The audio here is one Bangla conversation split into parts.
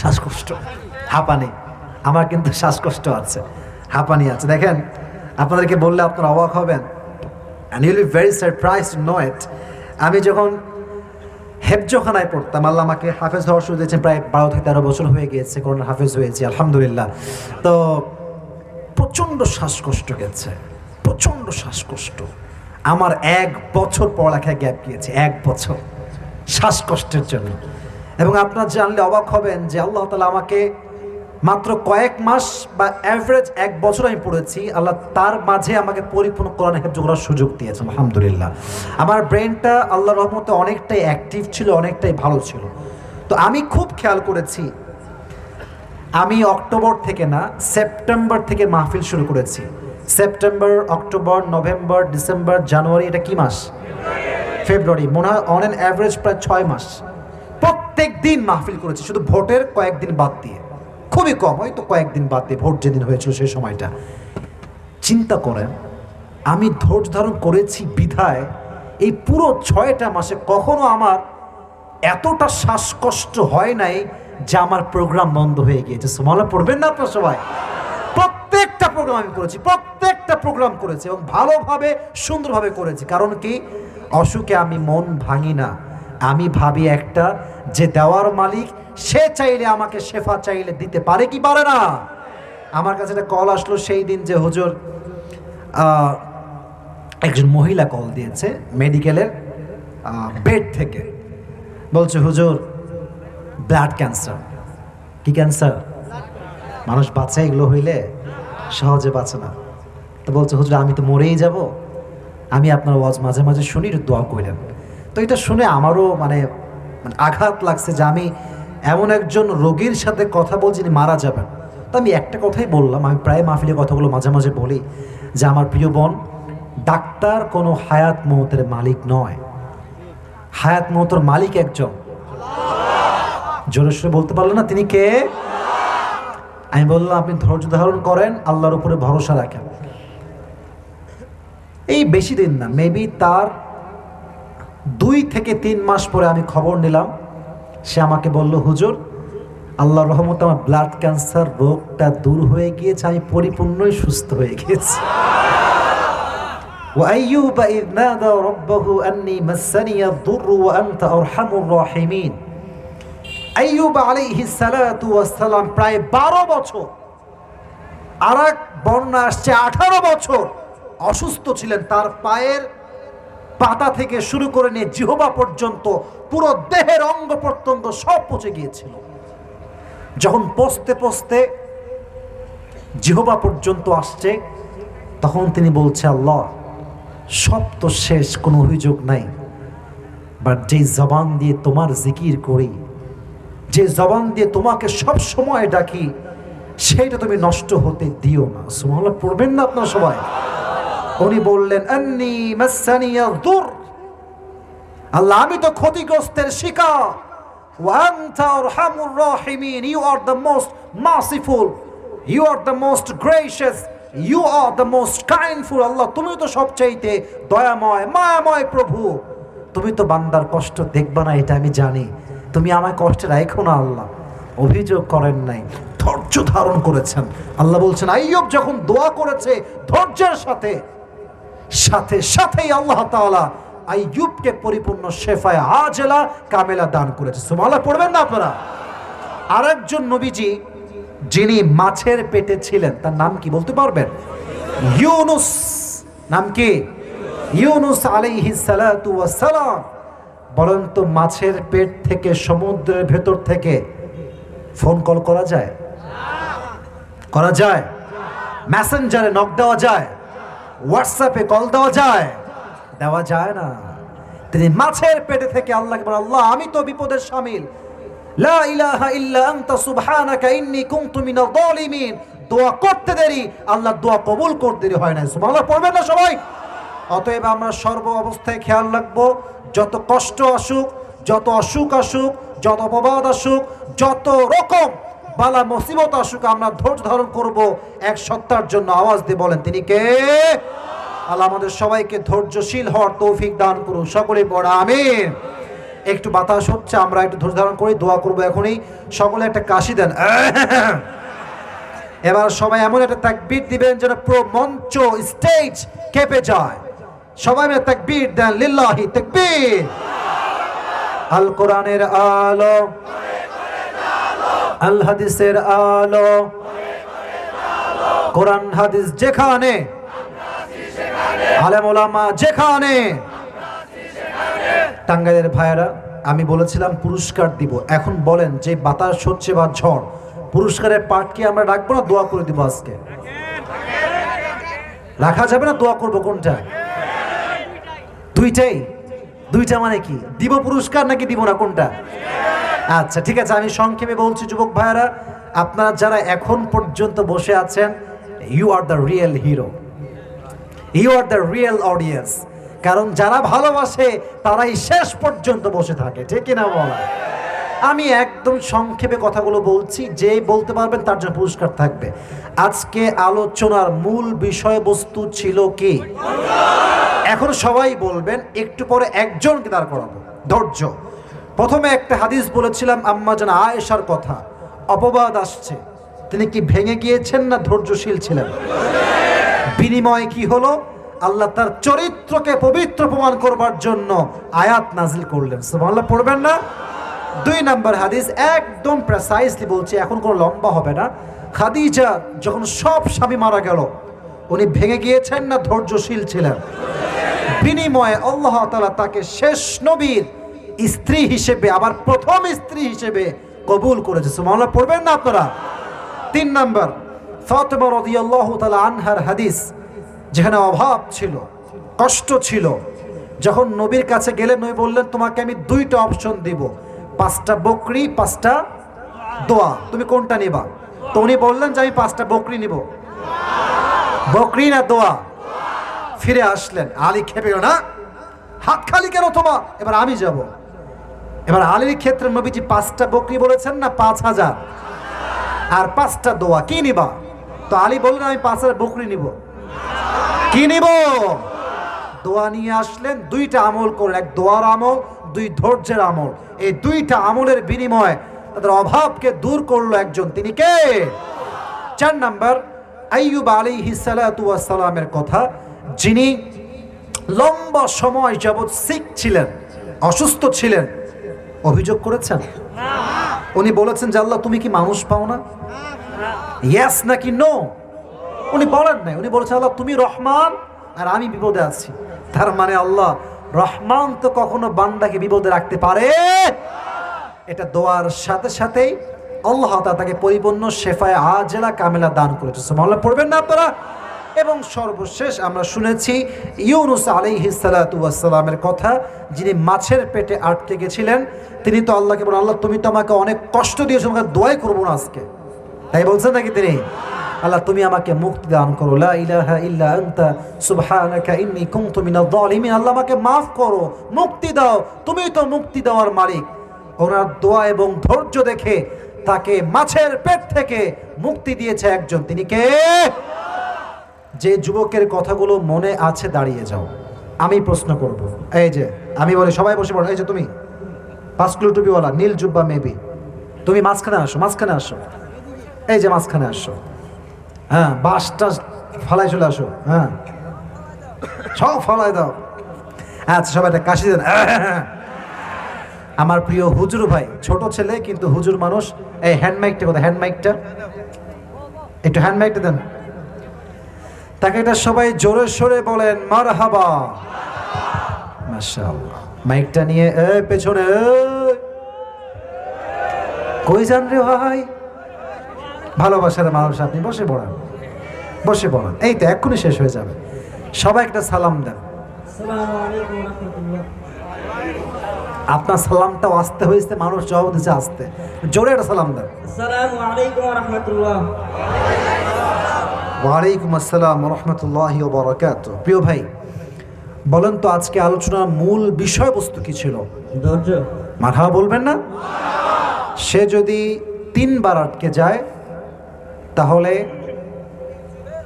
শ্বাসকষ্ট, হাঁপানি। আমার কিন্তু শ্বাসকষ্ট আছে, হাঁপানি আছে। দেখেন, আপনাদেরকে বললে আপনারা অবাক হবেন, and you'll be very surprised to know it। আমি যখন হেফজখানায় পড়তাম, আল্লাহ আমাকে হাফেজ হওয়ার সুযোগ দিয়েছেন, প্রায় 12 থেকে 13 বছর হয়ে গিয়েছে, কোরআন হাফেজ হয়েছি আলহামদুলিল্লাহ। তো প্রচণ্ড শ্বাসকষ্ট গেছে, প্রচণ্ড শ্বাসকষ্ট। আমার 1 বছর পড়ালেখায় গ্যাপ গিয়েছে, 1 বছর শ্বাসকষ্টের জন্য। এবং আপনারা জানলে অবাক হবেন যে আল্লাহ তাআলা আমাকে মাত্র কয়েক মাস বা অ্যাভারেজ 1 বছর আমি পড়েছি, আল্লাহ তার মাঝে আমাকে পরিপূর্ণ কোরআন হেফজ করার সুযোগ দিয়েছেন আলহামদুলিল্লাহ। আমার ব্রেনটা আল্লাহর রহমতে অনেকটাই অ্যাক্টিভ ছিল, অনেকটাই ভালো ছিল। তো আমি খুব খেয়াল করেছি, আমি অক্টোবর থেকে না, সেপ্টেম্বর থেকে মাহফিল শুরু করেছি। সেপ্টেম্বর, অক্টোবর, নভেম্বর, ডিসেম্বর, জানুয়ারি, এটা কি মাস? ফেব্রুয়ারি। মনে হয় অন অ্যান অ্যাভারেজ প্রায় 6 মাস প্রত্যেক দিন মাহফিল করেছি, শুধু ভোটের কয়েকদিন বাদ দিয়ে, খুবই কম, হয়তো কয়েকদিন বাদ দিয়ে, ভোট যেদিন হয়েছিল সেই সময়টা। চিন্তা করেন, আমি ধৈর্য ধারণ করেছি বিধায় এই পুরো 6টা মাসে কখনো আমার এতটা শ্বাসকষ্ট হয় নাই যে আমার প্রোগ্রাম বন্ধ হয়ে গিয়েছে। সুবহানাল্লাহ পড়বেন না আপনারা সবাই? প্রত্যেকটা প্রোগ্রাম আমি করেছি, প্রত্যেকটা প্রোগ্রাম করেছি এবং ভালোভাবে সুন্দরভাবে করেছি। কারণ কি, অসুখে আমি মন ভাঙি না। আমি ভাবি একটা, যে দেওয়ার মালিক সে চাইলে আমাকে শেফা চাইলে দিতে পারে কি পারে না। আমার কাছে একটা কল আসলো সেই দিন যে হুজুর, একজন মহিলা কল দিয়েছে মেডিকেলের বেড থেকে, বলছে হুজুর ব্লাড ক্যান্সার। কি ক্যান্সার? মানুষ বাঁচে এগুলো হইলে? সহজে বাঁচে না। তো বলছে হুজুর আমি তো মরেই যাব, আমি আপনার ওয়াজ মাঝে মাঝে শুনি, একটু দোয়া করলেন। তো এটা শুনে আমারও মানে আঘাত লাগছে যে আমি এমন একজন রোগীর সাথে কথা বলছি যিনি মারা যাবেন। তো আমি একটা কথাই বললাম, আমি প্রায় মাহফিলে কথাগুলো মাঝে মাঝে বলি, যে আমার প্রিয় বোন, ডাক্তার কোনো হায়াত মৌতের মালিক নয়, হায়াত মৌতের মালিক একজন। জোরে সোরে বলতে পারলো না তিনি কে? আমি বললাম আপনি ধৈর্য ধারণ করেন, আল্লাহর উপরে ভরসা রাখেন। এই বেশি দিন না, মেবি তার 2 থেকে 3 মাস পরে আমি খবর নিলাম, সে আমাকে বলল হুজুর আল্লাহর রহমতে আমার ব্লাড ক্যান্সার রোগটা দূর হয়ে গিয়েছে, আমি পরিপূর্ণই সুস্থ হয়ে গেছি। وأيوب إذ نادى ربه أني مسني الضر وأنت أرحم الراحمين। আইয়ুব আলাইহিস সালাতু ওয়াস সালাম প্রায় 12 বছর, আর এক বর্ণনা আসছে 18 বছর অসুস্থ ছিলেন। তার পায়ের পাতা থেকে শুরু করে নিয়ে জিহ্বা পর্যন্ত পুরো দেহের অঙ্গ প্রত্যঙ্গ সব পচে গিয়েছিল। যখন পচতে পচতে জিহ্বা পর্যন্ত আসছে, তখন তিনি বলছে আল্লাহ সব তো শেষ, কোনো অভিযোগ নাই, বাট যে জবান দিয়ে তোমার জিকির করি, যে জবান দিয়ে তোমাকে সব সময় ডাকি, সেইটা তুমি নষ্ট হতে দিও না। সুবহানাল্লাহ পড়বেন না আপনারা সবাই? উনি বললেন আন্নী মাসানিয়া দুর, আল্লাহ আমি তো ক্ষতিগ্রস্তের শিকার, ওয়া আনতা আরহামুর রাহিমিন, you are the most merciful, you are the most gracious, you are the most kindful. Allah তুমি তো সবচাইতে দয়াময় মায়াময় প্রভু, তুমি তো বান্দার কষ্ট দেখবা না এটা আমি জানি, তুমি আমায় কষ্টে রাখো না। আল্লাহ অভিযোগ করেন নাই, ধৈর্য ধারণ করেছেন। আল্লাহ বলছেন আইয়ুব যখন দোয়া করেছে ধৈর্যের সাথে, সাথে সাথেই আল্লাহ তাআলা আইয়ুবকে পরিপূর্ণ শেফায়ে আজেলা কামেলা দান করেছে। সুবহানাল্লাহ পড়বেন না আপনারা? আরেকজন নবীজি যিনি মাছের পেটে ছিলেন, তার নাম কি বলতে পারবেন? ইউনুস। নাম কি? ইউনুস আলাইহিস সালাতু ওয়াস সালাম। বলেন তো মাছের পেট থেকে, সমুদ্রের ভেতর থেকে ফোন কল করা যায়? করা যায়? মেসেঞ্জারে নক দেওয়া যায়? হোয়াটসঅ্যাপে কল দেওয়া যায়? দেওয়া যায় না। তিনি মাছের পেটে থেকে আল্লাহকে বলেন আল্লাহ আমি তো বিপদের শামিল, লা ইলাহা ইল্লা আনতা সুবহানাকা ইন্নী কুনতু মিনাল যালিমিন। দোয়া করতে দেরি, আল্লাহ দোয়া কবুল করতে দেরি হয় না। সুবহানাল্লাহ পড়বেন না সবাই? অতএব আমরা সর্ব অবস্থায় খেয়াল রাখবো, যত কষ্ট আসুক, যত অসুখ আসুক, যত অপবাদ আসুক, যত রকম বালা মুসিবত আসুক, আমরা ধৈর্য ধারণ করব এক সত্তার জন্য। আওয়াজ দিয়ে বলেন তিনি কে? আল্লাহ আমাদের সবাইকে ধৈর্যশীল হওয়ার তৌফিক দান করুন, সকলে পড়া আমিন। একটু বাতাস হচ্ছে, আমরা একটু ধৈর্য ধারণ করি, দোয়া করবো এখনই। সকলে একটা কাশি দেন। এবার সবাই এমন একটা তাকবীর দিবেন যেন পুরো মঞ্চ স্টেজ কেঁপে যায়। সবাই মিলে তাকবীর দেন, লিল্লাহি তাকবীর। আল কোরআনের আলো, আল হাদিসের আলো, কোরআন হাদিস যেখানে, আলেম ওলামা যেখানে। টাঙ্গাইলের ভাইয়েরা, আমি বলেছিলাম পুরস্কার দিব, এখন বলেন যে বাতাস হচ্ছে বা ঝড়, পুরস্কারের পার্ট কি আমরা রাখবো না দোয়া করে দিব? আজকে রাখা যাবে না দোয়া করবো? কোনটা? দুইটাই। দুইটা মানে কি? দিব পুরস্কার নাকি দিব না, কোনটা? আচ্ছা ঠিক আছে, আমি সংক্ষেপে বলছি যুবক ভাইয়েরা, আপনারা যারা এখন পর্যন্ত বসে আছেন, you are the real hero, you are the real audience. কারণ যারা ভালোবাসে তারাই শেষ পর্যন্ত বসে থাকে, ঠিক কিনা বলা? আমি একদম সংক্ষেপে কথাগুলো বলছি, যে বলতে পারবেন তার জন্য পুরস্কার থাকবে। আজকে আলোচনার মূল বিষয়বস্তু ছিল কি? এখন সবাই বলবেন, একটু পরে একজনকে দাঁড় করাবো। ধৈর্য। প্রথমে একটা হাদিস বলেছিলাম আম্মা জান আয়েশার কথা, অপবাদ আসছে, তিনি কি ভেঙে গিয়েছেন না ধৈর্যশীল ছিলেন? বিনিময়ে কি হলো? আল্লাহ তার চরিত্রকে পবিত্র প্রমাণ করবার জন্য আয়াত নাজিল করলেন। সুবহানাল্লাহ পড়বেন না? 2 নম্বর হাদিস একদম প্রেসাইসলি বলছি, এখন কোনো লম্বা হবে না। খাদিজা যখন সব স্বামী মারা গেল, উনি ভেঙে গিয়েছেন না ধৈর্যশীল ছিলেন? বিনিময়ে আল্লাহ তাআলা তাকে শেষ নবীর স্ত্রী হিসেবে, আবার প্রথম স্ত্রী হিসেবে কবুল করেছে। সুবহানাল্লাহ পড়বেন না আপনারা? 3 নম্বর ফাতেমা রাদিয়াল্লাহু তাআলা আনহার হাদিস, যেখানে অভাব ছিল, কষ্ট ছিল, যখন নবীর কাছে গেলেন, নবী বললেন তোমাকে আমি 2টা অপশন দিব, 5টা বকরি, 5টা দোয়া, তুমি কোনটা নিবা? তো উনি বললেন যে আমি 5টা বকরি নিব। বকরি না দোয়া? ফিরে আসলেন। আলী খেপে না, হাত খালি কেন তোমার? এবার আমি যাব। এবার আলীর ক্ষেত্রে নবীজি 5টা বকরি বলেছেন না 5000, আর 5টা দোয়া, কি নিবা? তো আলী বললেন আমি 5000 বকরি নিব। কি নিব? দোয়া নিয়ে আসলেন। 2টা আমল করলেন, 1 দোয়ার আমল, 2 ধৈর্যের আমল। এই 2টা আমলের বিনিময়ে তাদের অভাবকে দূর করলো একজন, তিনি কে? 4 নম্বর আইয়ুব আলাইহিস সালাতু ওয়াস সালামের কথা, যিনি লম্বা সময় যাবৎ সিক ছিলেন, অসুস্থ ছিলেন। অভিযোগ করেছেন? উনি বলেছেন যে আল্লাহ তুমি কি মানুষ পাও না? ইয়েস নাকি নো? উনি বলেন নাই, উনি বলেছেন আল্লাহ তুমি রহমান আর আমি বিপদে আছি। তার মানে আল্লাহ রহমান তো কখনো বান্দাকে বিপদে রাখতে পারে? এটা দোয়ার সাথে সাথেই আল্লাহ তাআলা তাকে পরিপূর্ণ শেফায়ে আজেলা কামেলা দান করেছে। সুবহানাল্লাহ পড়বেন না আপনারা? এবং সর্বশেষ আমরা শুনেছি ইউনুস আলাইহিস সালাতু ওয়াস সালামের কথা, যিনি মাছের পেটে আটকে গেছিলেন। তিনি তো আল্লাহকে বলেন আল্লাহ তুমি তো আমাকে অনেক কষ্ট দিয়েছো, আমাকে দোয়াই করবো না আজকে, তাই বলছেন নাকি তিনি? আল্লাহ তুমি আমাকে মুক্তি দান করো, লা ইলাহা ইল্লা আনতা সুবহানাকা ইন্নী কুনতু মিনাজ জালিমিন। আল্লাহ আমাকে মাফ করো, মুক্তি দাও, তুমি তো মুক্তি দেওয়ার মালিক। ওনার দোয়া এবং ধৈর্য দেখে তাকে মাছের পেট থেকে মুক্তি দিয়েছে একজন, তিনি কে? যে যুবকের কথাগুলো মনে আছে দাঁড়িয়ে যাও, আমি প্রশ্ন করব। এই যে আমি বলি সবাই বসে পড়ো, এই যে তুমি 5 কিলো টুপিওয়ালা নীল জুব্বা মেবি, তুমি মাঝখানে আসো, মাঝখানে আসো, এই যে মাঝখানে আসো। হ্যাঁ, বাসটা ফালাই চলে আসো, হ্যাঁ সব ফালাই দাও। আচ্ছা সবাই একটা কাশি দেন। আমার প্রিয় হুজুর ভাই, ছোট ছেলে কিন্তু হুজুর মানুষ। এই হ্যান্ড মাইকটা কোথায়? হ্যান্ড মাইকটা একটু, হ্যান্ড মাইকটা দেন তাকে। এটা সবাই জোরে সোরে বলেন মারহাবা। মাশাআল্লাহ। মাইকটা নিয়ে পেছনে কই যান রে ভাই? ভালোবাসার মানুষ আপনি, বসে পড়েন, বসে পড়েন, এই তো এক্ষুনি শেষ হয়ে যাবে। সবাই একটা সালাম দেন। আপনার সালামটাও আসতে হয়েছে, মানুষ জবাব দিচ্ছে আসতে, জোরে একটা সালাম দেন। আসসালামু আলাইকুম ওয়া রাহমাতুল্লাহ। ওয়ালাইকুম আসসালাম ওয়া রাহমাতুল্লাহি ওয়া বারাকাতুহু। প্রিয় ভাই, বলেন তো আজকে আলোচনার মূল বিষয়বস্তু কি ছিল? ধৈর্য। মারহাবা বলবেন না? সে যদি 3 বার আটকে যায় তাহলে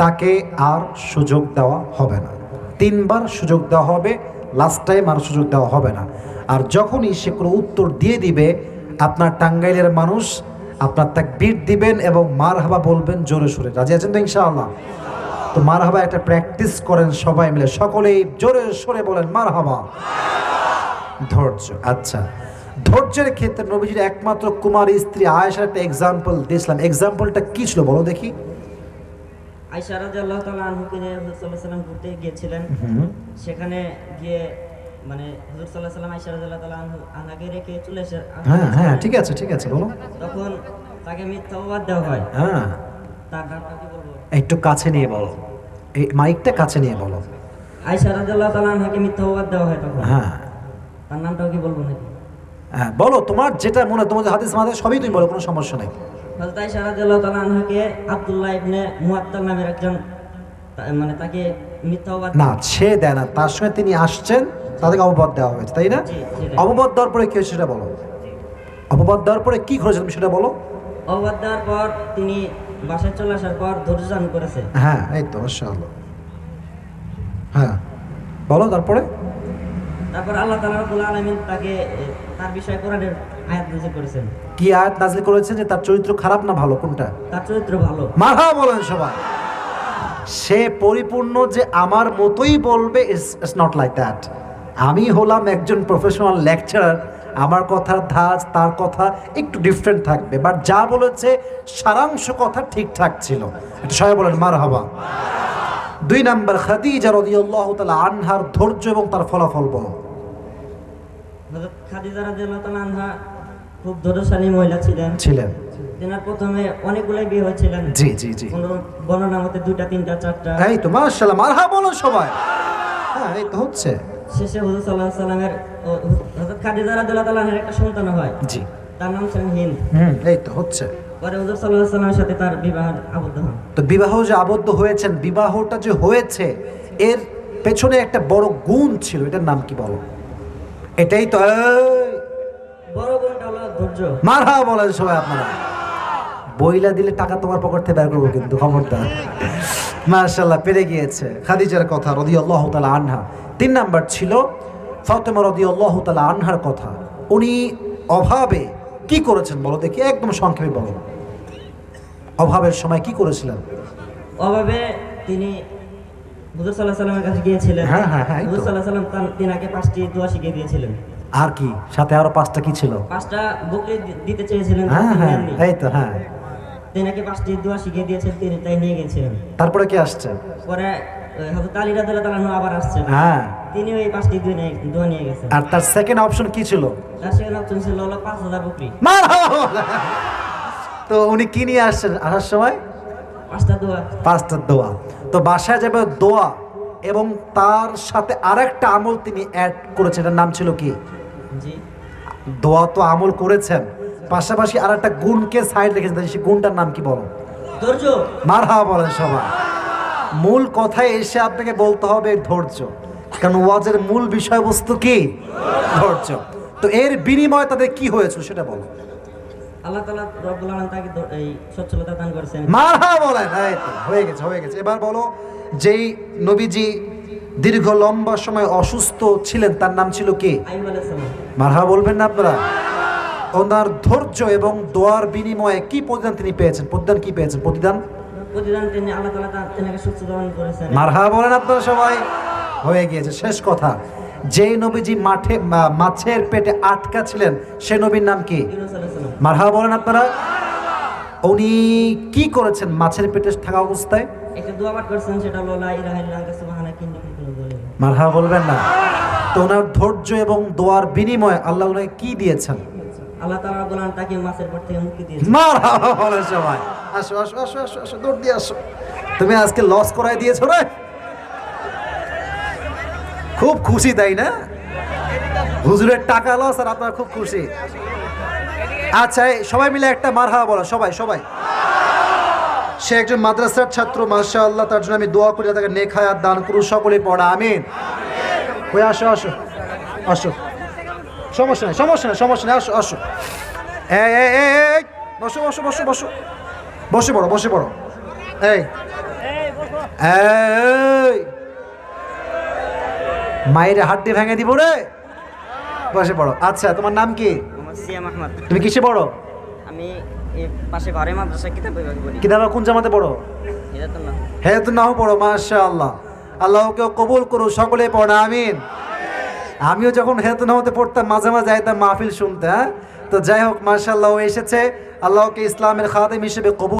তাকে আর সুযোগ দেওয়া হবে না। 3 বার সুযোগ দেওয়া হবে, লাস্ট টাইম আর সুযোগ দেওয়া হবে না। আর যখনই সে কোনো উত্তর দিয়ে দিবে, আপনার টাঙ্গাইলের মানুষ আপনার তাকবীর দিবেন এবং মারহাবা বলবেন জোরে সোরে। রাজি আছেন তো ইনশাআল্লাহ? তো মারহাবা একটা প্র্যাকটিস করেন সবাই মিলে, সকলেই জোরে সোরে বলেন মারহাবা। ধৈর্য, আচ্ছা ধৈর্যের ক্ষেত্রে নবীজির একমাত্র কুমারী স্ত্রী আয়েশার একটা এক্সাম্পল দিয়েছিলাম, এক্সাম্পলটা কি ছিল বলো দেখি? আয়েশা রাদিয়াল্লাহু তাআলা আনহুকে নিয়ে হুজুর সাল্লাল্লাহু আলাইহি ওয়াসাল্লাম ঘুরতে গিয়েছিলেন। সেখানে গিয়ে মানে হুজুর সাল্লাল্লাহু আলাইহি ওয়াসাল্লাম আয়েশা রাদিয়াল্লাহু তাআলা আনহাকে রেখে চলে এসে, হ্যাঁ ঠিক আছে ঠিক আছে বলো। তখন তাকে মিথ্যা অপবাদ দেওয়া হয়। হ্যাঁ তার নামটা কি বলবো? একটু কাছে নিয়ে বলো, এই মাইকটা কাছে নিয়ে বলো। আয়েশা রাদিয়াল্লাহু তাআলা আনহাকে মিথ্যা অপবাদ দেওয়া হয় তখন। হ্যাঁ তার নামটাও কি বলবো নাকি? হ্যাঁ বলো, তোমার যেটা মনে, তোমার হাদিস মাদের সবই তুমি বলো, কোনো সমস্যা নেই। হযরত আয়েশা রাদিয়াল্লাহু তাআলা আনহাকে আব্দুল্লাহ ইবনে মুআত্তাল নামের একজন মানে তাকে মিথ্যা অপবাদ না সে দেয় না, তার সঙ্গে তিনি আসছেন, তাদেরকে অপবাদ দেওয়া হয়েছে, তাই না? জি, সেটাই। অপবাদ দেওয়ার পরে কি হয়েছে সেটা বলো। অপবাদ দেওয়ার পরে কি করেছে তুমি সেটা বলো। অপবাদ দেওয়ার পর তিনি বাসায় চলে আসার পর ধৈর্য ধারণ করেছে। হ্যাঁ এই তো মাশাআল্লাহ। হ্যাঁ বলো তারপরে। তারপর আল্লাহ তাআলা রাব্বুল আলামিন তাকে তার বিষয়ে কোরআনের আয়াত নাযিল করেছেন। কি আয়াত নাযিল করেছেন? যে তার চরিত্র খারাপ না ভালো, কোনটা? তার চরিত্র ভালো। মারহাবা বলেন সবাই। সে পরিপূর্ণ যে আমার মতোই বলবে, ইটস নট লাইক দ্যাট। আমি হলাম একজন প্রফেশনাল লেকচারার, আমার কথার ধাঁচ তার কথা একটু ডিফারেন্ট থাকবে, বাট যা বলেছে সারাংশ কথা ঠিকঠাক ছিল। এটা সবাই বলেন মারহাবা। 2 নাম্বার, খাদিজা রাদিয়াল্লাহু তাআলা আনহার ধৈর্য এবং তার ফলাফল বলো। হযরত খাদিজা রাদিয়াল্লাহু তাআলা আনহা খুব ধৈর্যশালী মহিলা ছিলেন। তেনার প্রথমে অনেকগুলাই বিয়ে হয়েছিলেন। জি জি জি। কোন বর্ণনা মতে 2টা 3টা 4টা। এই তো মাশাআল্লাহ, মারহাবা বলো সবাই। হ্যাঁ এই তো হচ্ছে। শেষে হুজুর সাল্লাল্লাহু আলাইহি সাল্লামের হযরত খাদিজা রাদিয়াল্লাহু তাআলা আনহার একটা সন্তান হয়। জি। তার নাম ছিল হিন্দ। এই তো হচ্ছে। পরে হুজুর সাল্লাল্লাহু আলাইহি সাল্লামের সাথে তার বিবাহ আবদ্ধ হন। তো বিবাহ যে আবদ্ধ হয়েছেন, বিবাহটা যে হয়েছে এর পেছনে একটা বড় গুণ ছিল, এটার নাম কি বলো? এটাই তো বড় গুণটা হলো ধৈর্য। মারহাবা বলেন সবাই আপনারা। বইলা দিলে টাকা তোমার পকেট থেকে বের করবো কিন্তু, খবরদার। মাশাআল্লাহ, পেরে গিয়েছে খাদিজার কথা রাদিয়াল্লাহু তাআলা আনহা। 3 নাম্বার ছিল ফাতেমা রাদিয়াল্লাহু তাআলা আনহার কথা। উনি অভাবে কি করেছেন বলো দেখি, একদম সংক্ষেপে বলো। অভাবের সময় কি করেছিলেন? অভাবে তিনি হুজুর সাল্লাল্লাহু আলাইহি সাল্লামের কাছে গিয়েছিলেন। হ্যাঁ, এই তো। হুজুর সাল্লাল্লাহু আলাইহি সাল্লাম তিনাকে 5টি দোয়া শিখিয়ে দিয়েছিলেন। আর কি সাথে আরো 5টা কি ছিল? 5টা বকরি দিতে চেয়েছিলেন। হ্যাঁ তিনি নেননি। এই তো। হ্যাঁ তিনাকে 5টি দোয়া শিখিয়ে দিয়েছেন, তিনি তাই নিয়ে গেছিলেন। তারপরে কি আসছে? পরে হযরত আলী রাদিয়াল্লাহু তাআলা আনহু আবার আসছেন। হ্যাঁ, তিনি ওই 5টি দোয়া নিয়ে গেছেন। আর তার সেকেন্ড অপশন কি ছিল? তার সেকেন্ড অপশন ছিল হলো 5000 বকরি। মারহাবা। তো উনি কি নিয়ে আসছেন আসার সময়? 5টা দোয়া। 5টা দোয়া। তো বাসায় যাবে দোয়া এবং তার সাথে আরেকটা আমল তিনি অ্যাড করেছেন, এটার নাম ছিল কি? জি। দোয়া তো আমল করেছেন, পাশাপাশি আরেকটা গুণকে সাইড রেখেছেন, সেই গুণটার নাম কি বলো? ধৈর্য। মারহাবা বলেন সবাই। মূল কথায় এসে আপনাকে বলতে হবে ধৈর্য, কারণ ওয়াজের মূল বিষয়বস্তু কি? ধৈর্য। তো এর বিনিময়ে তাদের কি হয়েছিল সেটা বলো। আল্লাহ তাআলা রব্বুল আলামিন তাকে এই সচ্ছলতা দান করেছেন। মারহাবা বলেন। এই তো হয়ে গেছে। এবার বলো, যেই নবীজি দীর্ঘ লম্বা সময় অসুস্থ ছিলেন তার নাম ছিল কি? আইয়ুব আলাইহিস সালাম। মারহাবা বলবেন না আপনারা? ওনার ধৈর্য এবং দোয়ার বিনিময়ে কি প্রতিদান তিনি পেয়েছেন? প্রতিদান তিনি আল্লাহ তাআলা তিনাকে সুস্থ দান করেছেন। মারহাবা বলেন আপনারা সবাই। হয়ে গিয়েছে। শেষ কথা, যেই নবীজি মাছের পেটে আটকা ছিলেন সে নবীর নাম কি? ইউনূস আলাইহিস সালাম। মারহাবা বলেন আপনারা। উনি কি করেছেন মাছের পেটে থাকা অবস্থায়? একটা দোয়া পাঠ করেছেন, সেটা হলো লা ইলাহা ইল্লা আনতা সুবহানাকা ইন্নী কুনতু মিনাজ জালিমিন। মারহাবা বলবেন না? তো ওনার ধৈর্য এবং দোয়ার বিনিময়ে আল্লাহ ওনাকে কি দিয়েছেন? আল্লাহ তাআলা রব্বুল আলামিন তাকে মাছের পেট থেকে মুক্তি দিয়েছেন। মারহাবা বলেন সবাই। আসো আসো আসো আসো আসো, দৌড় দিয়ে আসো। তুমি আজকে লস করাই দিয়েছো রে। খুব খুশি তাই না? হুজুরের টাকা লস আর আপনারা খুব খুশি। আচ্ছা সবাই মিলে একটা মারহাবা বলো, সবাই। সে একজন মাদ্রাসার ছাত্র, মাশাআল্লাহ, তার জন্য আমি দোয়া করি তাকে নেক হায়াত দান করুন, সকলে পড়া আমিন। ওই আসো সমস্যা নেই, আসো। এই বসে পড়ো। এই মায়ের হাড্ডি ভেঙে দিব রে। বসে পড়ো। আচ্ছা, তোমার নাম কি? মোহাম্মদ সিয়াম আহমদ। তুমি কিসে পড়ো? আমি এই পাশে ঘরে মাদ্রাসা কিতাব বিভাগে পড়ি। কিতাবে কোন জামাতে পড়ো? হিদায়াতুল্লাহ। হেদায়েতুন নাহ পড়ো, মাশাআল্লাহ। আল্লাহ ওকে কবুল করো, সকলে পড়ো আমিন। আমিও যখন হেদায়েতুন নাহতে পড়তাম মাঝে মাঝে যাইতাম মাহফিল শুনতে। হ্যাঁ, তো যাই হোক, মাশাআল্লাহ ও এসেছে। আল্লাহ ওকে ইসলামের খাদেম হিসেবে কবুল